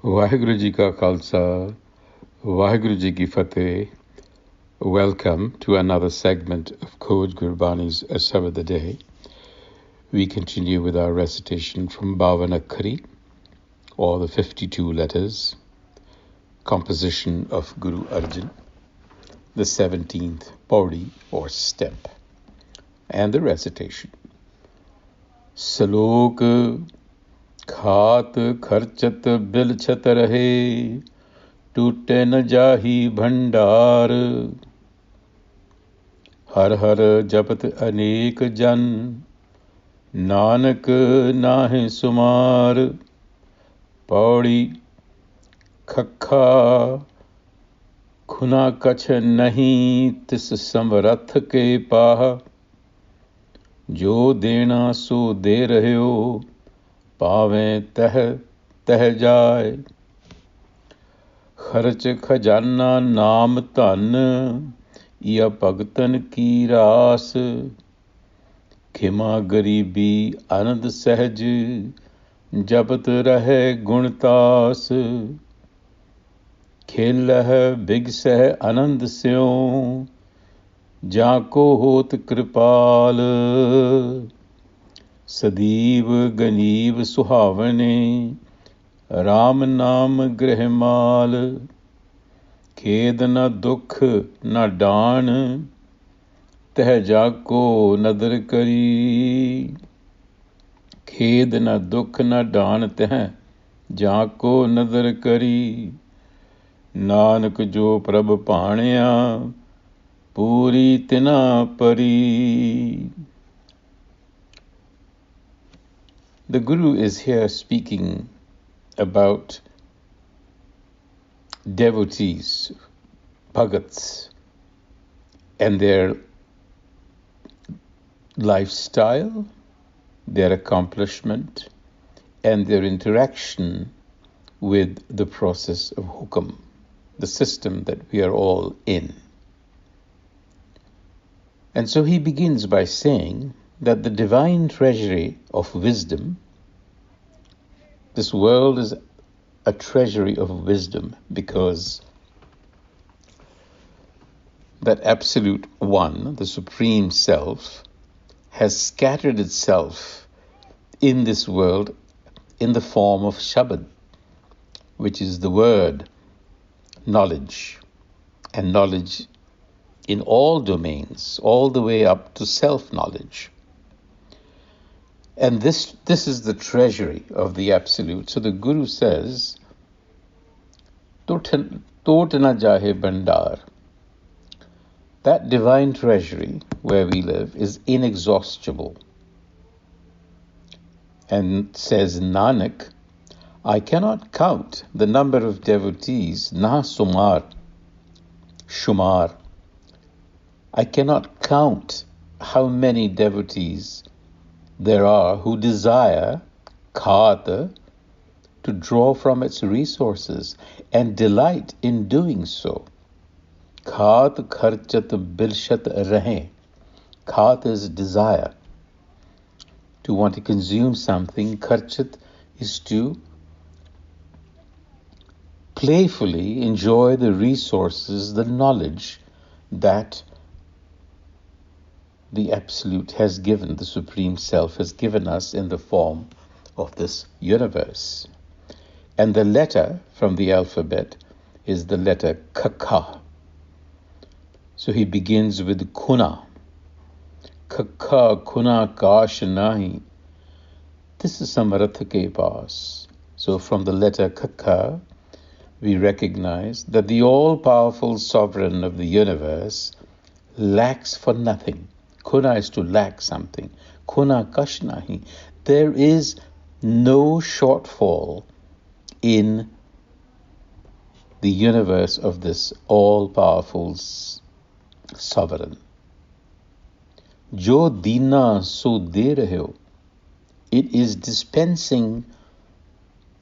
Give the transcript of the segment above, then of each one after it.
Vaheguru Ji Ka Khalsa, Vaheguru Ji Ki Fateh. Welcome to another segment of Code Gurbani's a-sabad-a-day. We continue with our recitation from Bavan Akhari, or the 52 letters, composition of Guru Arjan, the 17th pauri or step, and the recitation. Salok Khat Kharchat Bilachat Rahe, टूटे न जाही भंडार, हर हर जपत अनेक जन, नानक नाहि सुमार। पौड़ी खखा खुना कछ नहीं तिस समरथ के पाह, जो देना सो दे रह्यो, पावें तह तह जाए। खर्च खजाना नाम धन, या भगतन की रास, खिमा गरीबी आनंद सहज, जपत रहे गुणतास। खेलह बिगसह आनंद स्यों, जाको होत कृपाल। सदीव गनीव सुहावने, राम नाम गृहमाल। खेद न दुख न डान, तह जाको नदर करी। खेद न दुख न डान, तह जाको नदर करी। नानक जो प्रभ भाणिया, पूरी तिना परी। The Guru is here speaking about devotees, bhagats, and their lifestyle, their accomplishment, and their interaction with the process of hukam, the system that we are all in. And so he begins by saying that the divine treasury of wisdom, this world is a treasury of wisdom because that absolute one, the supreme self, has scattered itself in this world in the form of shabad, which is the word, knowledge, and knowledge in all domains, all the way up to self-knowledge. And this is the treasury of the Absolute. So the Guru says, Tot na jahe bandar. That divine treasury where we live is inexhaustible. And says Nanak, I cannot count the number of devotees, na sumar, shumar. I cannot count how many devotees there are who desire khat, to draw from its resources and delight in doing so. Khat Kharchat Bilachat Rahe. Khat is desire, to want to consume something. Kharchat is to playfully enjoy the resources, the knowledge that the Absolute has given, the Supreme Self has given us in the form of this universe. And the letter from the alphabet is the letter Kha. So he begins with Khuna. Kha Khuna Kash Nahi. This is Samartha ke paas. So from the letter Kha, we recognize that the all-powerful sovereign of the universe lacks for nothing. Khuna is to lack something. Khuna kash nahi. There is no shortfall in the universe of this all-powerful sovereign. Jo dina so de rahe. It is dispensing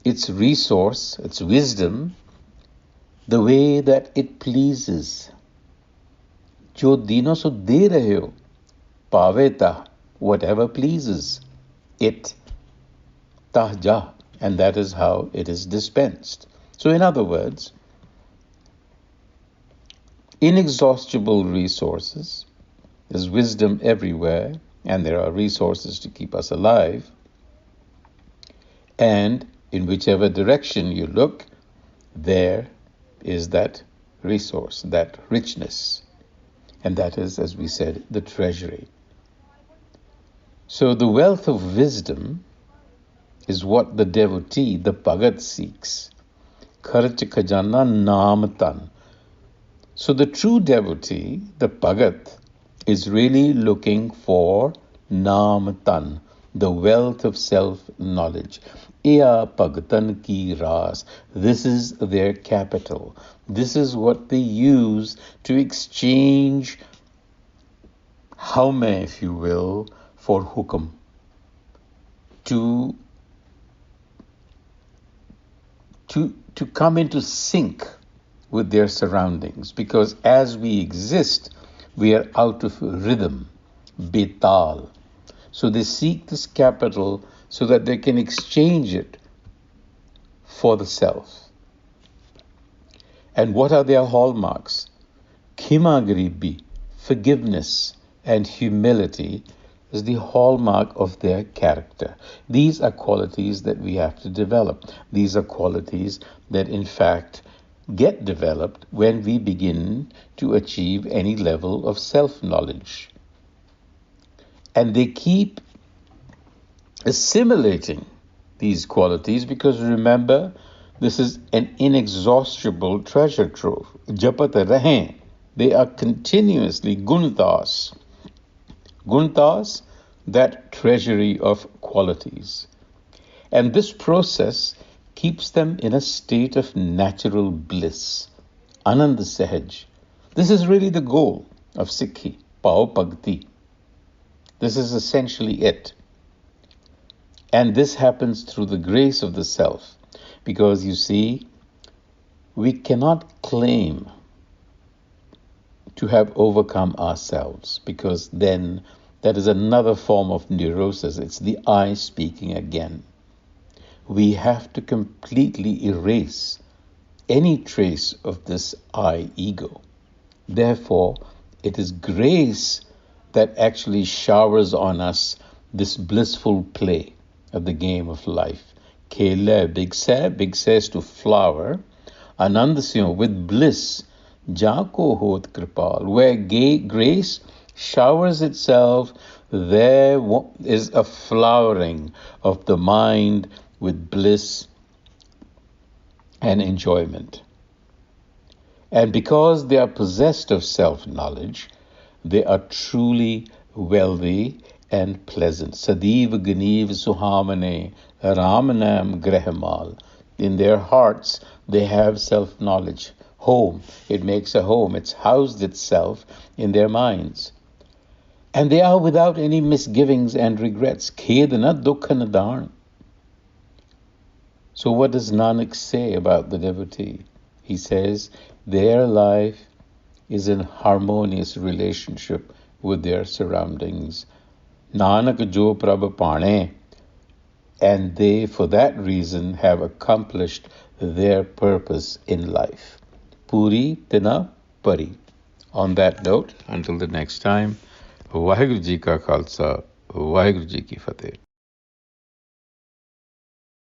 its resource, its wisdom, the way that it pleases. Jo dina so de rahe. Paveta, whatever pleases it, tah ja, and that is how it is dispensed. So in other words, inexhaustible resources, there's wisdom everywhere, and there are resources to keep us alive, and in whichever direction you look, there is that resource, that richness, and that is, as we said, the treasury. So the wealth of wisdom is what the devotee, the bhagat, seeks. Kharchat khajana naam tan. So the true devotee, the bhagat, is really looking for naam tan, the wealth of self-knowledge. A-sabad-a-day ki ras. This is their capital. This is what they use to exchange haume, if you will, for hukam. To come into sync with their surroundings, because as we exist, we are out of rhythm, betal. So they seek this capital so that they can exchange it for the self. And what are their hallmarks? Khima garibi, forgiveness and humility, is the hallmark of their character. These are qualities that we have to develop. These are qualities that, in fact, get developed when we begin to achieve any level of self-knowledge. And they keep assimilating these qualities because, remember, this is an inexhaustible treasure trove. Japat Rahe. They are continuously guntas. Guntas, that treasury of qualities. And this process keeps them in a state of natural bliss. Anand Sahaj. This is really the goal of Sikhi, Pao Bhakti. This is essentially it. And this happens through the grace of the self. Because you see, we cannot claim to have overcome ourselves, because then that is another form of neurosis. It's the I speaking again. We have to completely erase any trace of this I ego. Therefore, it is grace that actually showers on us this blissful play of the game of life. Khela, big says to flower, Anandasyo, with bliss, Jako hot kripal, where grace showers itself, there is a flowering of the mind with bliss and enjoyment. And because they are possessed of self-knowledge, they are truly wealthy and pleasant. Sadiv Ganiv Suhamane Ramanam Grehamal. In their hearts, they have self-knowledge. Home. It makes a home. It's housed itself in their minds. And they are without any misgivings and regrets. Khedana dukha nadarn. So what does Nanak say about the devotee? He says their life is in harmonious relationship with their surroundings. Nanak jo prabh pane. And they, for that reason, have accomplished their purpose in life. Puri tina pari. On that note, until the next time, Vaheguru Ji ka Khalsa, Vaheguru Ji ki Fateh.